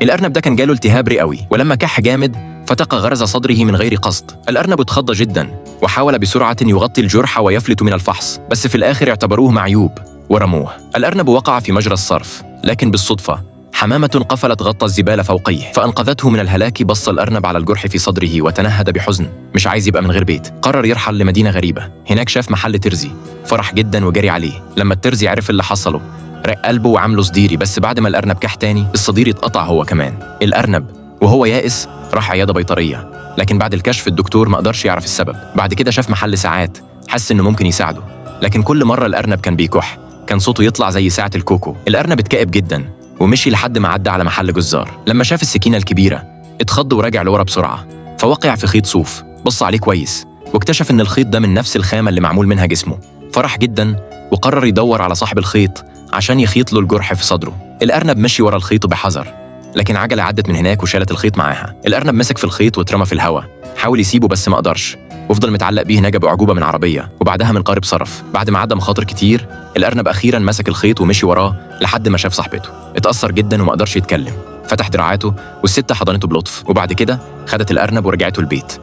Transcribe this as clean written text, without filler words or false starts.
الأرنب ده كان جاله التهاب رئوي، ولما كح جامد فتق غرز صدره من غير قصد. الأرنب اتخض جدا وحاول بسرعة يغطي الجرح ويفلت من الفحص، بس في الآخر اعتبروه معيوب ورموه. الأرنب وقع في مجرى الصرف، لكن بالصدفة حمامة قفلت غطى الزبالة فوقيه فأنقذته من الهلاك. بص الأرنب على الجرح في صدره وتنهد بحزن، مش عايز يبقى من غير بيت. قرر يرحل لمدينة غريبة، هناك شاف محل ترزي، فرح جدا وجري عليه. لما الترزي عرف اللي حصله رق قلبه وعمله صديري، بس بعد ما الأرنب كح تاني الصديري اتقطع هو كمان. الأرنب وهو يائس راح عيادة بيطرية، لكن بعد الكشف الدكتور ما قدرش يعرف السبب. بعد كده شاف محل ساعات، حس إنه ممكن يساعده، لكن كل مرة الأرنب كان بيكح كان صوته يطلع زي ساعة الكوكو. الأرنب اتكئب جدا ومشي لحد ما عدى على محل جزار. لما شاف السكينة الكبيرة اتخض ورجع لورا بسرعة، فوقع في خيط صوف. بص عليه كويس واكتشف إن الخيط ده من نفس الخامة اللي معمول منها جسمه. فرح جدا وقرر يدور على صاحب الخيط عشان يخيط له الجرح في صدره. الأرنب مشي ورا الخيط بحذر، لكن عجلة عدت من هناك وشالت الخيط معاها. الأرنب مسك في الخيط واترمى في الهواء، حاول يسيبه بس ما قدرش، وفضل متعلق بيه نجا بأعجوبة من عربية، وبعدها من قارب صرف. بعد ما عدى مخاطر كتير الأرنب أخيرا مسك الخيط ومشي وراه لحد ما شاف صاحبته. اتأثر جدا وما قدرش يتكلم، فتح دراعاته والست حضنته بلطف، وبعد كده خدت الأرنب ورجعته البيت.